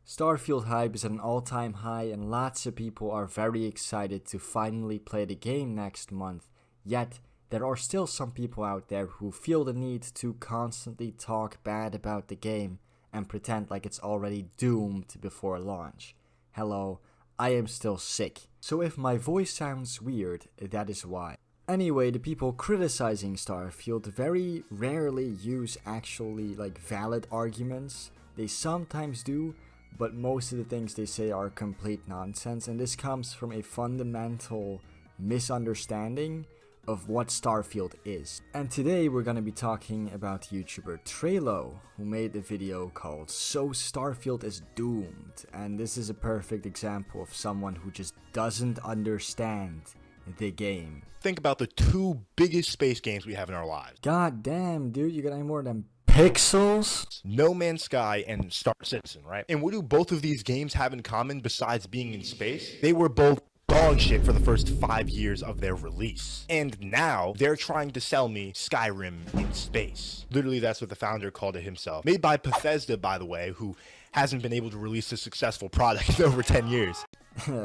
Starfield hype is at an all-time high and lots of people are very excited to finally play the game next month, yet there are still some people out there who feel the need to constantly talk bad about the game and pretend like it's already doomed before launch. Hello, I am still sick. So if my voice sounds weird, that is why. Anyway, the people criticizing Starfield very rarely use actually valid arguments. They sometimes do, but most of the things they say are complete nonsense, and this comes from a fundamental misunderstanding of what Starfield is. And today we're gonna be talking about YouTuber Trelo, who made a video called So Starfield is Doomed, and this is a perfect example of someone who just doesn't understand the game. Think about the two biggest space games we have in our lives. God damn, dude, you got any more than pixels? No Man's Sky and Star Citizen, right? And what do both of these games have in common besides being in space? They were both dog shit for the first 5 years of their release. And now they're trying to sell me Skyrim in space. Literally, that's what the founder called it himself. Made by Bethesda, by the way, who hasn't been able to release a successful product in over 10 years.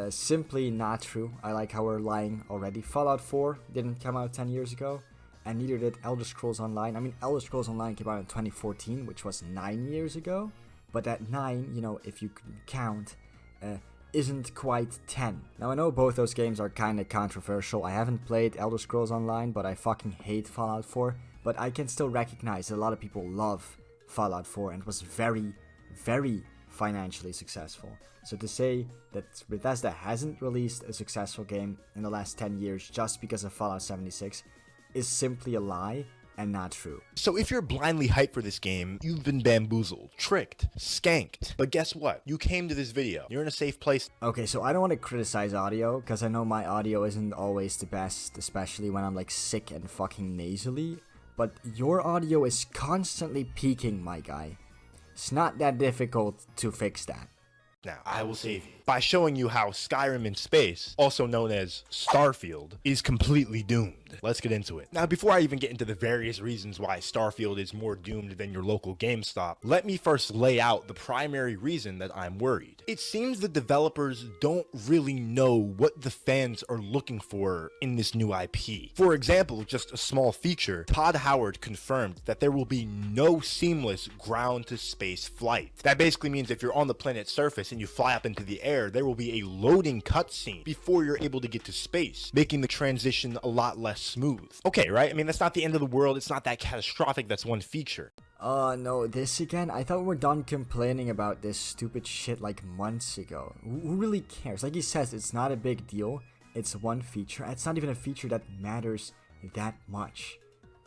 Simply not true. I like how we're lying already. Fallout 4 didn't come out 10 years ago, and neither did Elder Scrolls Online. I mean, Elder Scrolls Online came out in 2014, which was 9 years ago. But that 9, if you can count, isn't quite 10. Now, I know both those games are kinda controversial. I haven't played Elder Scrolls Online, but I fucking hate Fallout 4. But I can still recognize that a lot of people love Fallout 4 and was very, very financially successful. So to say that Bethesda hasn't released a successful game in the last 10 years just because of Fallout 76 is simply a lie and not true. So if you're blindly hyped for this game, you've been bamboozled, tricked, skanked. But guess what? You came to this video. You're in a safe place. Okay, so I don't want to criticize audio because I know my audio isn't always the best, especially when I'm sick and fucking nasally. But your audio is constantly peaking, my guy. It's not that difficult to fix that. Now, I will save you by showing you how Skyrim in space, also known as Starfield, is completely doomed. Let's get into it. Now, before I even get into the various reasons why Starfield is more doomed than your local GameStop, let me first lay out the primary reason that I'm worried. It seems the developers don't really know what the fans are looking for in this new IP. For example, just a small feature, Todd Howard confirmed that there will be no seamless ground-to-space flight. That basically means if you're on the planet's surface and you fly up into the air, there will be a loading cutscene before you're able to get to space, making the transition a lot less smooth. Okay, right? I mean, that's not the end of the world. It's not that catastrophic. That's one feature. No, this again? I thought we were done complaining about this stupid shit months ago. Who really cares? Like he says, it's not a big deal. It's one feature. It's not even a feature that matters that much.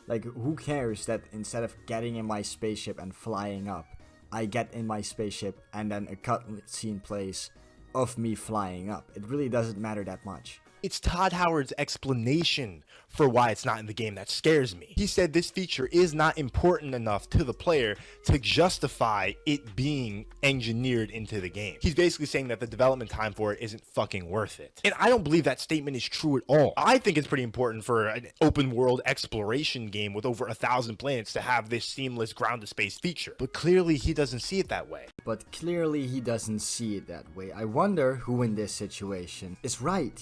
Who cares that instead of getting in my spaceship and flying up, I get in my spaceship and then a cutscene plays of me flying up? It really doesn't matter that much. It's Todd Howard's explanation for why it's not in the game that scares me. He said this feature is not important enough to the player to justify it being engineered into the game. He's basically saying that the development time for it isn't fucking worth it. And I don't believe that statement is true at all. I think it's pretty important for an open world exploration game with over 1,000 planets to have this seamless ground to space feature. But clearly he doesn't see it that way. I wonder who in this situation is right.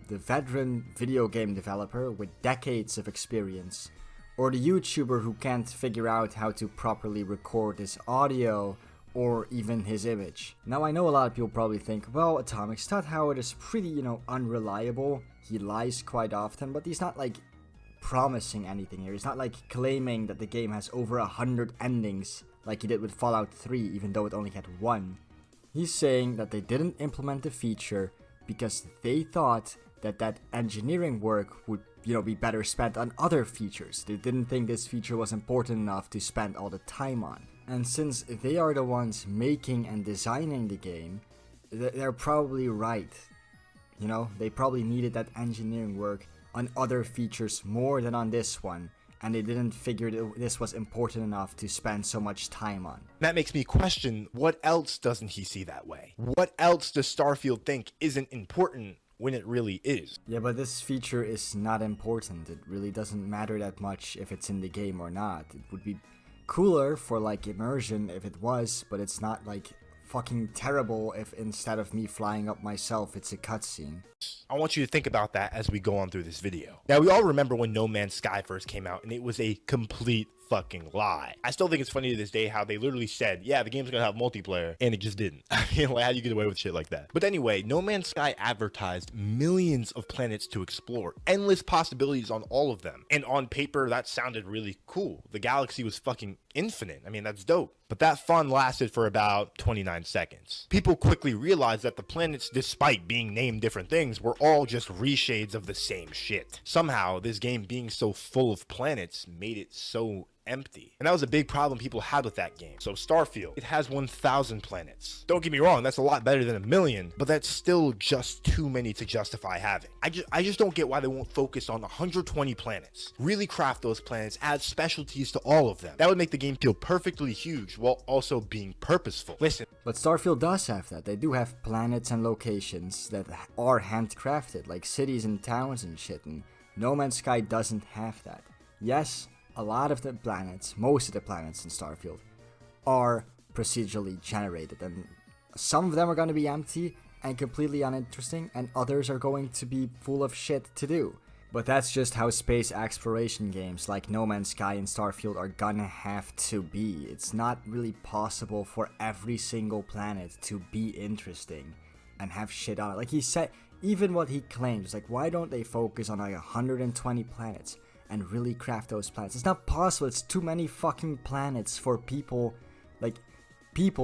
The veteran video game developer with decades of experience, or the YouTuber who can't figure out how to properly record his audio or even his image. Now, I know a lot of people probably think, well, Atomic, Todd Howard is pretty, unreliable. He lies quite often, but he's not promising anything here. He's not claiming that the game has over 100 endings like he did with Fallout 3, even though it only had one. He's saying that they didn't implement the feature because they thought that engineering work would, be better spent on other features. They didn't think this feature was important enough to spend all the time on. And since they are the ones making and designing the game, they're probably right. They probably needed that engineering work on other features more than on this one, and they didn't figure this was important enough to spend so much time on. That makes me question, what else doesn't he see that way? What else does Starfield think isn't important when it really is? Yeah, but this feature is not important. It really doesn't matter that much if it's in the game or not. It would be cooler for immersion if it was, but it's not fucking terrible if instead of me flying up myself, it's a cutscene. I want you to think about that as we go on through this video. Now, we all remember when No Man's Sky first came out, and it was a complete fucking lie. I still think it's funny to this day how they literally said, yeah, the game's gonna have multiplayer, and it just didn't. I mean, like, how do you get away with shit like that? But anyway, No Man's Sky advertised millions of planets to explore, endless possibilities on all of them. And on paper, that sounded really cool. The galaxy was fucking infinite. I mean, that's dope. But that fun lasted for about 29 seconds. People quickly realized that the planets, despite being named different things, were all just reshades of the same shit. Somehow, this game being so full of planets made it so empty. And that was a big problem people had with that game. So Starfield, it has 1,000 planets. Don't get me wrong, that's a lot better than 1,000,000, but that's still just too many to justify having. I just don't get why they won't focus on 120 planets. Really craft those planets, add specialties to all of them. That would make the game feel perfectly huge while also being purposeful. Listen. But Starfield does have that. They do have planets and locations that are handcrafted, like cities and towns and shit, and No Man's Sky doesn't have that. Yes, a lot of the planets, most of the planets in Starfield, are procedurally generated, and some of them are going to be empty and completely uninteresting, and others are going to be full of shit to do. But that's just how space exploration games like No Man's Sky and Starfield are gonna have to be. It's not really possible for every single planet to be interesting and have shit on it. Like he said, even what he claims, like, why don't they focus on like 120 planets and really craft those planets? It's not possible. It's too many fucking planets for people,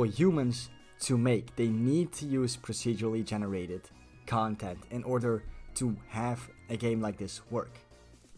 humans, to make. They need to use procedurally generated content in order to have a game like this work.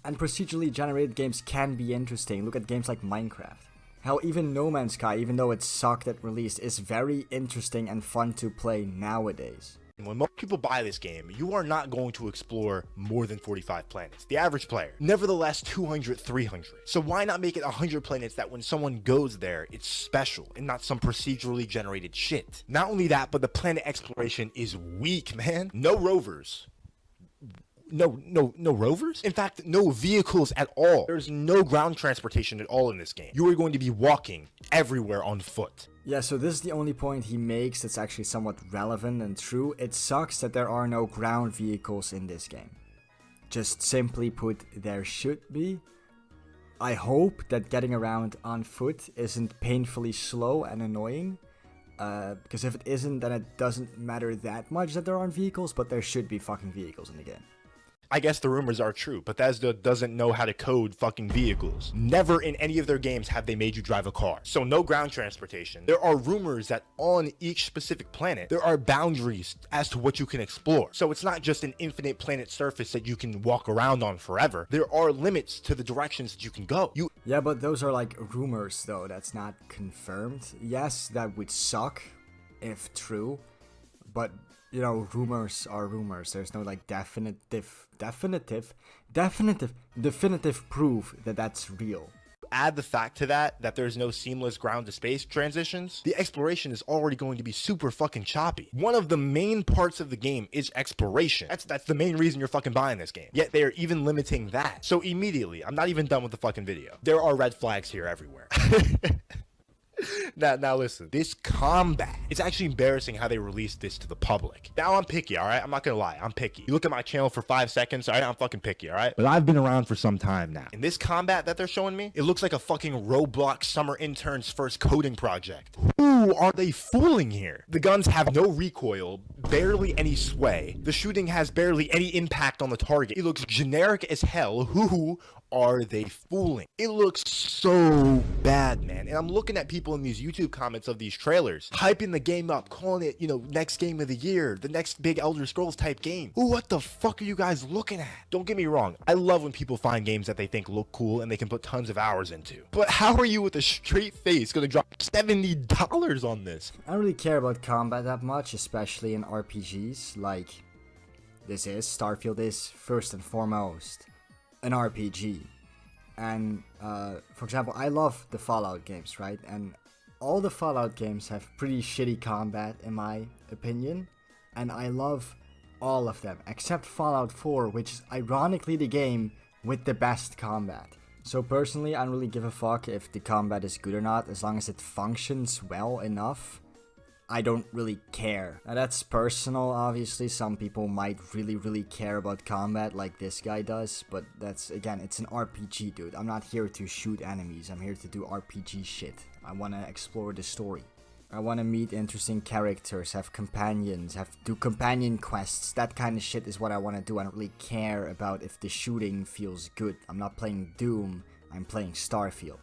And procedurally generated games can be interesting. Look at games like Minecraft. Hell, even No Man's Sky, even though it sucked at release, is very interesting and fun to play nowadays. When most people buy this game, you are not going to explore more than 45 planets. The average player. Nevertheless, 200, 300. So why not make it 100 planets that when someone goes there, it's special and not some procedurally generated shit? Not only that, but the planet exploration is weak, man. No rovers. No rovers? In fact, no vehicles at all. There's no ground transportation at all in this game. You are going to be walking everywhere on foot. Yeah, so this is the only point he makes that's actually somewhat relevant and true. It sucks that there are no ground vehicles in this game. Just simply put, there should be. I hope that getting around on foot isn't painfully slow and annoying. Because if it isn't, then it doesn't matter that much that there aren't vehicles, but there should be fucking vehicles in the game. I guess the rumors are true. Bethesda doesn't know how to code fucking vehicles. Never in any of their games have they made you drive a car. So no ground transportation. There are rumors that on each specific planet, there are boundaries as to what you can explore. So it's not just an infinite planet surface that you can walk around on forever. There are limits to the directions that you can go. Yeah, but those are like rumors though. That's not confirmed. Yes, that would suck if true. But you know, rumors are rumors. There's no like definitive proof that that's real. Add the fact to that there's no seamless ground to space transitions, the exploration is already going to be super fucking choppy. One of the main parts of the game is exploration. That's the main reason you're fucking buying this game. Yet they are even limiting that. So immediately, I'm not even done with the fucking video. There are red flags here everywhere. Now listen, this combat, it's actually embarrassing how they released this to the public. Now I'm picky, alright? I'm not gonna lie, I'm picky. You look at my channel for 5 seconds, alright? I'm fucking picky, alright? But I've been around for some time now. In this combat that they're showing me, it looks like a fucking Roblox summer intern's first coding project. Who are they fooling here? The guns have no recoil, barely any sway. The shooting has barely any impact on the target. It looks generic as hell. Who are they fooling? It looks so bad, man. And I'm looking at people in these YouTube comments of these trailers, hyping the game up, calling it, you know, next game of the year, the next big Elder Scrolls type game. Ooh, what the fuck are you guys looking at? Don't get me wrong. I love when people find games that they think look cool and they can put tons of hours into. But how are you with a straight face gonna drop $70 on this? I don't really care about combat that much, especially in RPGs. Like, Starfield is first and foremost an RPG. And for example, I love the Fallout games, right? And all the Fallout games have pretty shitty combat in my opinion, and I love all of them except Fallout 4, which is ironically the game with the best combat. So personally, I don't really give a fuck if the combat is good or not, as long as it functions well enough. I don't really care. Now that's personal, obviously. Some people might really care about combat like this guy does, but that's, again, it's an RPG, dude. I'm not here to shoot enemies. I'm here to do RPG shit. I want to explore the story. I want to meet interesting characters, have companions, do companion quests. That kind of shit is what I want to do. I don't really care about if the shooting feels good. I'm not playing Doom. I'm playing Starfield.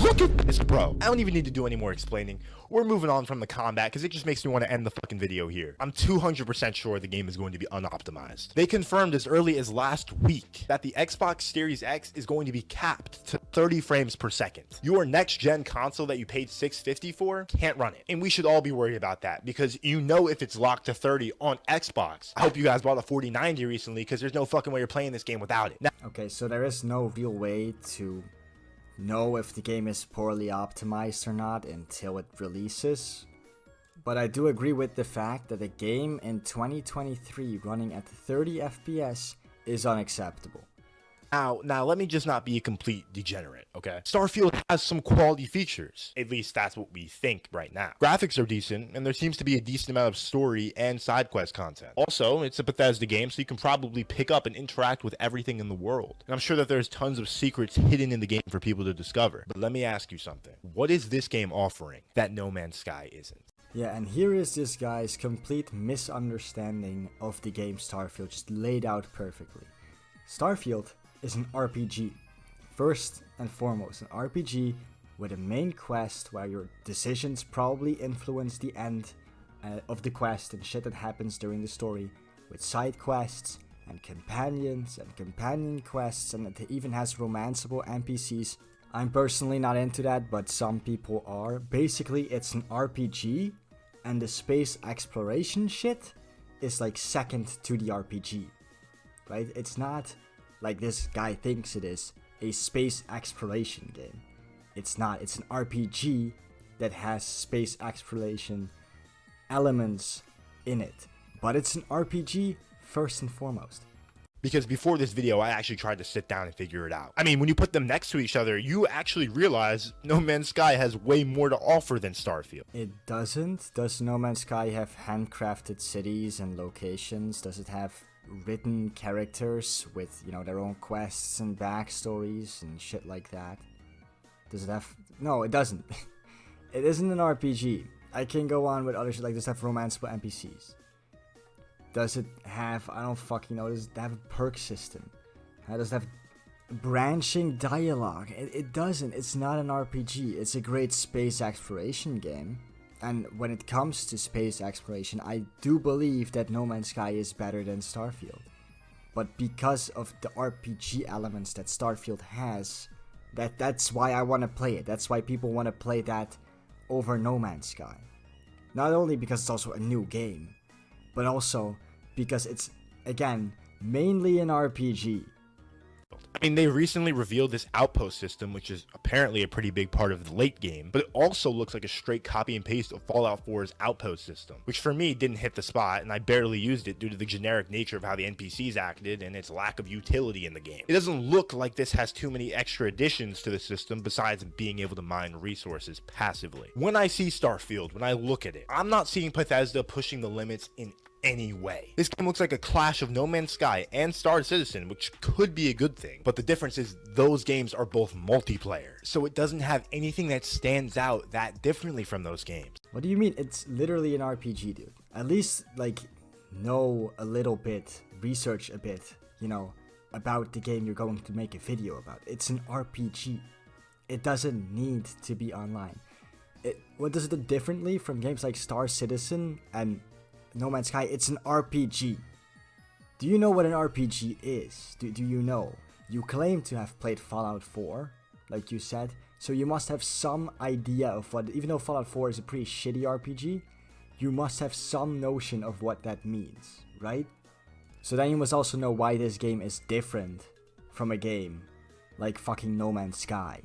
Look at this, bro. I don't even need to do any more explaining. We're moving on from the combat because it just makes me want to end the fucking video here. I'm 200% sure the game is going to be unoptimized. They confirmed as early as last week that the Xbox Series X is going to be capped to 30 frames per second. Your next gen console that you paid $650 for can't run it. And we should all be worried about that because you know if it's locked to 30 on Xbox. I hope you guys bought a 4090 recently because there's no fucking way you're playing this game without it. Now, okay, so there is no real way to know if the game is poorly optimized or not until it releases. But I do agree with the fact that a game in 2023 running at 30 FPS is unacceptable. Now, let me just not be a complete degenerate, okay? Starfield has some quality features. At least that's what we think right now. Graphics are decent, and there seems to be a decent amount of story and side quest content. Also, it's a Bethesda game, so you can probably pick up and interact with everything in the world. And I'm sure that there's tons of secrets hidden in the game for people to discover. But let me ask you something. What is this game offering that No Man's Sky isn't? Yeah, and here is this guy's complete misunderstanding of the game Starfield, just laid out perfectly. Starfield is an RPG. First and foremost, an RPG with a main quest where your decisions probably influence the end of the quest and shit that happens during the story, with side quests and companions and companion quests, and it even has romanceable NPCs. I'm personally not into that, but some people are. Basically, it's an RPG, and the space exploration shit is like second to the RPG, right? It's not like this guy thinks it is, a space exploration game. It's not. It's an RPG that has space exploration elements in it. But it's an RPG first and foremost. Because before this video, I actually tried to sit down and figure it out. I mean, when you put them next to each other, you actually realize No Man's Sky has way more to offer than Starfield. It doesn't? Does No Man's Sky have handcrafted cities and locations? Does it have written characters with, you know, their own quests and backstories and shit like that? Does it have... No, it doesn't. It isn't an RPG. I can go on with other shit, like does it have romanceable NPCs? Does it have, I don't fucking know, does it have a perk system? Does it have branching dialogue? It doesn't. It's not an RPG. It's a great space exploration game. And when it comes to space exploration, I do believe that No Man's Sky is better than Starfield. But because of the RPG elements that Starfield has, that's why I want to play it. That's why people want to play that over No Man's Sky. Not only because it's also a new game, but also because it's, again, mainly an RPG. I mean, they recently revealed this outpost system, which is apparently a pretty big part of the late game, but it also looks like a straight copy and paste of Fallout 4's outpost system, which for me didn't hit the spot, and I barely used it due to the generic nature of how the NPCs acted and its lack of utility in the game. It doesn't look like this has too many extra additions to the system besides being able to mine resources passively. When I see Starfield, when I look at it, I'm not seeing Bethesda pushing the limits in any way. This game looks like a clash of No Man's Sky and Star Citizen, which could be a good thing, but the difference is those games are both multiplayer, so it doesn't have anything that stands out that differently from those games. What do you mean? It's literally an RPG, dude. At least, like, know a little bit, research a bit, you know, about the game you're going to make a video about. It's an RPG. It doesn't need to be online. What does it do differently from games like Star Citizen and No Man's Sky? It's an RPG. Do you know what an RPG is? Do you know? You claim to have played Fallout 4, like you said, so you must have some idea of what, even though Fallout 4 is a pretty shitty RPG, you must have some notion of what that means, right? So then you must also know why this game is different from a game like fucking No Man's Sky.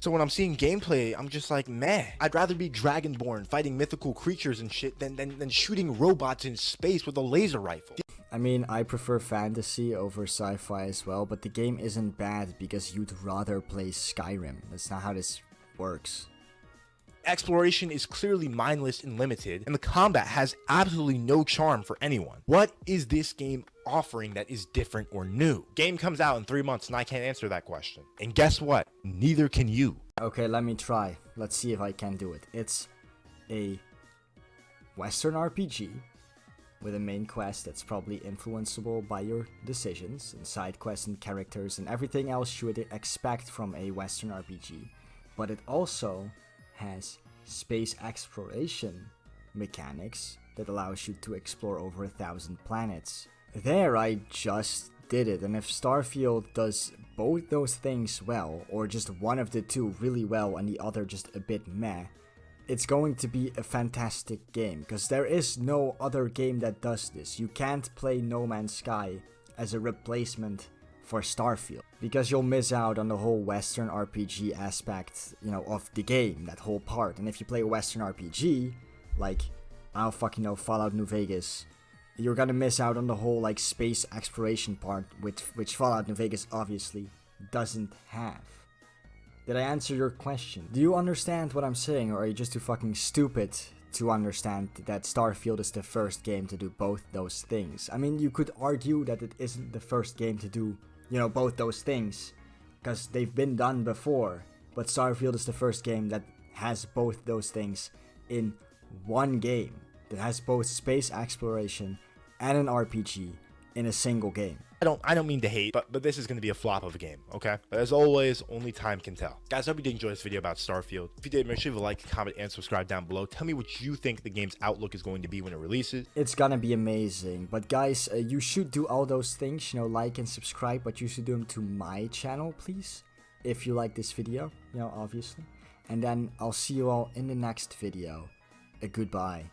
So when I'm seeing gameplay, I'm just like, meh. I'd rather be Dragonborn fighting mythical creatures and shit than shooting robots in space with a laser rifle. I mean, I prefer fantasy over sci-fi as well, but the game isn't bad because you'd rather play Skyrim. That's not how this works. Exploration is clearly mindless and limited, and the combat has absolutely no charm for anyone. What is this game offering that is different or new? Game comes out in 3 months and I can't answer that question. And guess what? Neither can you. Okay, let me try. Let's see if I can do it. It's a Western RPG with a main quest that's probably influenceable by your decisions, and side quests and characters and everything else you would expect from a Western RPG. But it also has space exploration mechanics that allows you to explore over 1,000 planets. There, I just did it, and if Starfield does both those things well, or just one of the two really well and the other just a bit meh, it's going to be a fantastic game, because there is no other game that does this. You can't play No Man's Sky as a replacement for Starfield, because you'll miss out on the whole Western RPG aspect, of the game, that whole part. And if you play a Western RPG, like, I don't fucking know, Fallout New Vegas, you're gonna miss out on the whole, like, space exploration part, which Fallout New Vegas obviously doesn't have. Did I answer your question? Do you understand what I'm saying, or are you just too fucking stupid to understand that Starfield is the first game to do both those things? I mean, you could argue that it isn't the first game to do, both those things, because they've been done before, but Starfield is the first game that has both those things in one game, that has both space exploration and an RPG in a single game. I don't mean to hate, but this is going to be a flop of a game, okay? But as always, only time can tell. Guys, I hope you did enjoy this video about Starfield. If you did, make sure you leave a like, comment, and subscribe down below. Tell me what you think the game's outlook is going to be when it releases. It's gonna be amazing. But guys, you should do all those things, like and subscribe, but you should do them to my channel, please. If you like this video, obviously. And then I'll see you all in the next video. Goodbye.